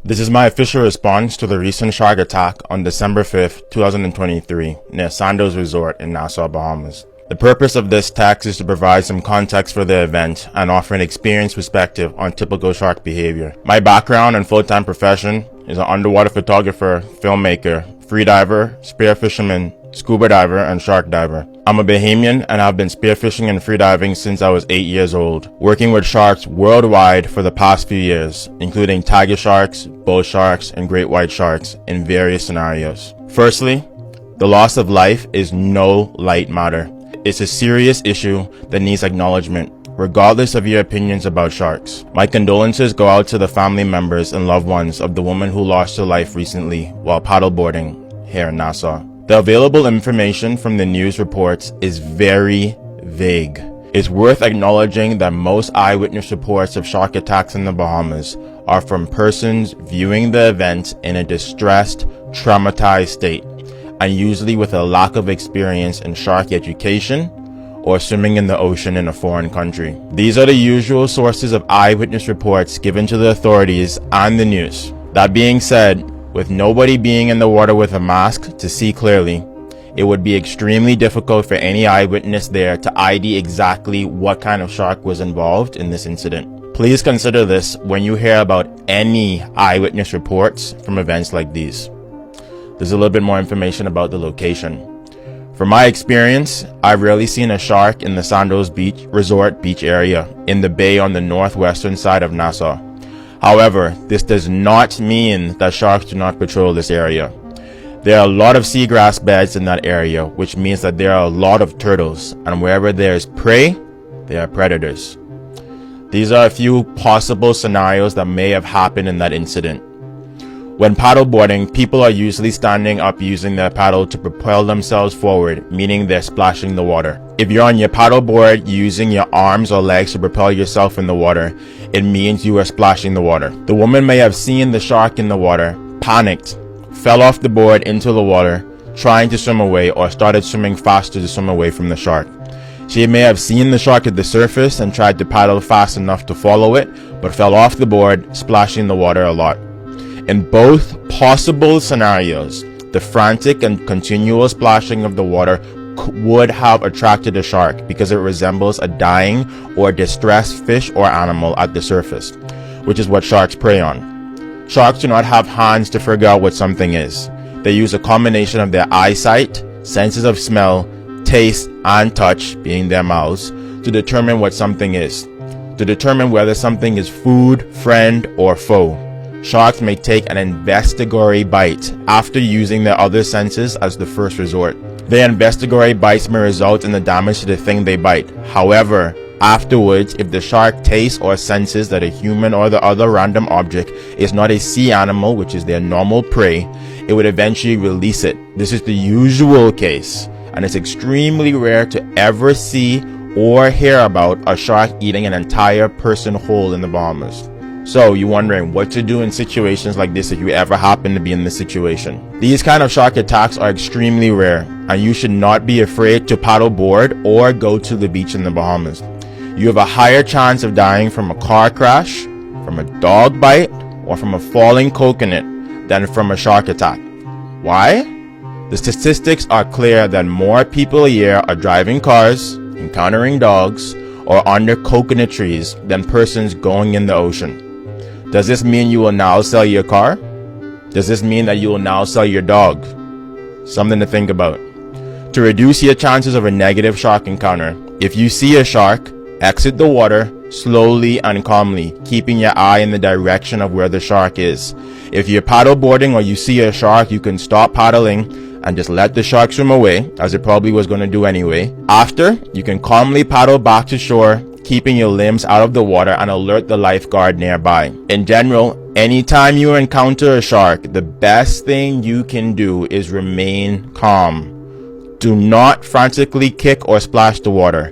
This is my official response to the recent shark attack on December 5th, 2023 near Sandoz Resort in Nassau, Bahamas. The purpose of this text is to provide some context for the event and offer an experienced perspective on typical shark behavior. My background and full-time profession is an underwater photographer, filmmaker, freediver, spearfisherman, scuba diver, and shark diver. I'm a Bahamian and have been spearfishing and freediving since I was 8 years old, working with sharks worldwide for the past few years, including tiger sharks, bull sharks, and great white sharks in various scenarios. Firstly, the loss of life is no light matter. It's a serious issue that needs acknowledgement, regardless of your opinions about sharks. My condolences go out to the family members and loved ones of the woman who lost her life recently while paddleboarding here in Nassau. The available information from the news reports is very vague. It's worth acknowledging that most eyewitness reports of shark attacks in the Bahamas are from persons viewing the event in a distressed, traumatized state, and usually with a lack of experience in shark education or swimming in the ocean in a foreign country. These are the usual sources of eyewitness reports given to the authorities and the news. That being said, with nobody being in the water with a mask to see clearly, it would be extremely difficult for any eyewitness there to ID exactly what kind of shark was involved in this incident. Please consider this when you hear about any eyewitness reports from events like these. There's a little bit more information about the location. From my experience, I've rarely seen a shark in the Sandoz Resort beach area in the bay on the northwestern side of Nassau. However, this does not mean that sharks do not patrol this area. There are a lot of seagrass beds in that area, which means that there are a lot of turtles, and wherever there is prey, there are predators. These are a few possible scenarios that may have happened in that incident. When paddleboarding, people are usually standing up using their paddle to propel themselves forward, meaning they're splashing the water. If you're on your paddleboard using your arms or legs to propel yourself in the water, it means you are splashing the water. The woman may have seen the shark in the water, panicked, fell off the board into the water, trying to swim away, or started swimming faster to swim away from the shark. She may have seen the shark at the surface and tried to paddle fast enough to follow it, but fell off the board, splashing the water a lot. In both possible scenarios, the frantic and continual splashing of the water would have attracted a shark because it resembles a dying or distressed fish or animal at the surface, which is what sharks prey on. Sharks do not have hands to figure out what something is. They use a combination of their eyesight, senses of smell, taste, and touch, being their mouths, to determine what something is, to determine whether something is food, friend, or foe. Sharks may take an investigatory bite after using their other senses as the first resort. Their investigatory bites may result in the damage to the thing they bite. However, afterwards, if the shark tastes or senses that a human or the other random object is not a sea animal, which is their normal prey, it would eventually release it. This is the usual case, and it's extremely rare to ever see or hear about a shark eating an entire person whole in the Bahamas. So you're wondering what to do in situations like this if you ever happen to be in this situation. These kind of shark attacks are extremely rare, and you should not be afraid to paddleboard or go to the beach in the Bahamas. You have a higher chance of dying from a car crash, from a dog bite, or from a falling coconut than from a shark attack. Why? The statistics are clear that more people a year are driving cars, encountering dogs, or under coconut trees than persons going in the ocean. Does this mean you will now sell your car? Does this mean that you will now sell your dog? Something to think about. To reduce your chances of a negative shark encounter, if you see a shark, exit the water slowly and calmly, keeping your eye in the direction of where the shark is. If you're paddleboarding or you see a shark, you can stop paddling and just let the shark swim away, as it probably was going to do anyway. After, you can calmly paddle back to shore, keeping your limbs out of the water, and alert the lifeguard nearby. In general, anytime you encounter a shark, the best thing you can do is remain calm. Do not frantically kick or splash the water.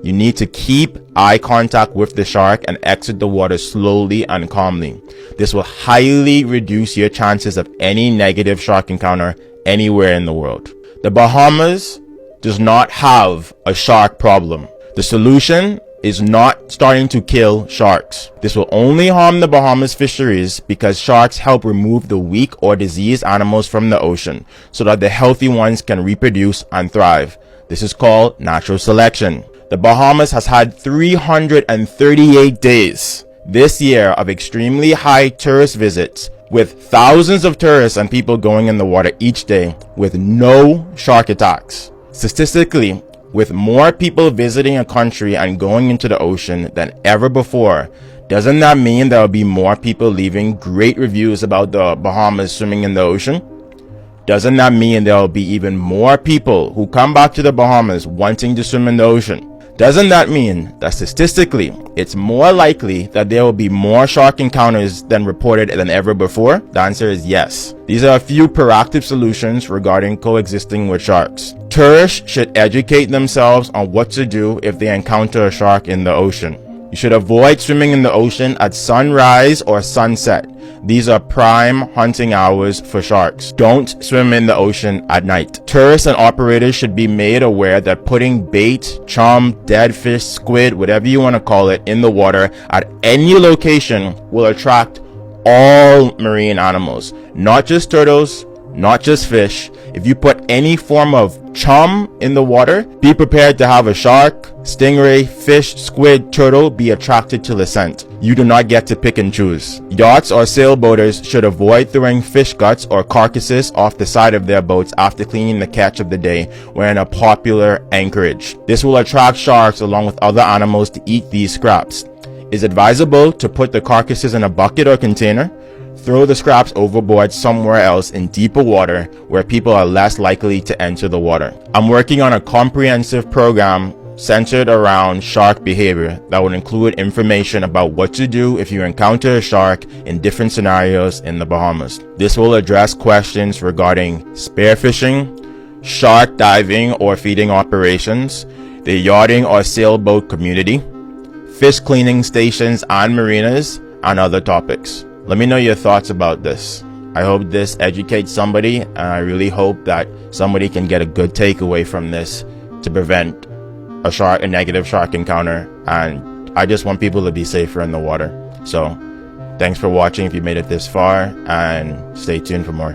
You need to keep eye contact with the shark and exit the water slowly and calmly. This will highly reduce your chances of any negative shark encounter anywhere in the world. The Bahamas does not have a shark problem. The solution is not starting to kill sharks. This will only harm the Bahamas fisheries because sharks help remove the weak or diseased animals from the ocean so that the healthy ones can reproduce and thrive. This is called natural selection. The Bahamas has had 338 days this year of extremely high tourist visits, with thousands of tourists and people going in the water each day with no shark attacks. Statistically, with more people visiting a country and going into the ocean than ever before, doesn't that mean there will be more people leaving great reviews about the Bahamas swimming in the ocean? Doesn't that mean there will be even more people who come back to the Bahamas wanting to swim in the ocean? Doesn't that mean that statistically, it's more likely that there will be more shark encounters than reported than ever before? The answer is yes. These are a few proactive solutions regarding coexisting with sharks. Tourists should educate themselves on what to do if they encounter a shark in the ocean. You should avoid swimming in the ocean at sunrise or sunset. These are prime hunting hours for sharks. Don't swim in the ocean at night. Tourists and operators should be made aware that putting bait, chum, dead fish, squid, whatever you want to call it, in the water at any location will attract all marine animals, not just turtles, not just fish. If you put any form of chum in the water, be prepared to have a shark, stingray, fish, squid, turtle be attracted to the scent. You do not get to pick and choose. Yachts or sailboaters should avoid throwing fish guts or carcasses off the side of their boats after cleaning the catch of the day when in a popular anchorage. This will attract sharks along with other animals to eat these scraps. It's advisable to put the carcasses in a bucket or container. Throw the scraps overboard somewhere else in deeper water where people are less likely to enter the water. I'm working on a comprehensive program centered around shark behavior that would include information about what to do if you encounter a shark in different scenarios in the Bahamas. This will address questions regarding spearfishing, shark diving or feeding operations, the yachting or sailboat community, fish cleaning stations and marinas, and other topics. Let me know your thoughts about this. I hope this educates somebody, and I really hope that somebody can get a good takeaway from this to prevent a negative shark encounter. And I just want people to be safer in the water. So thanks for watching if you made it this far, and stay tuned for more.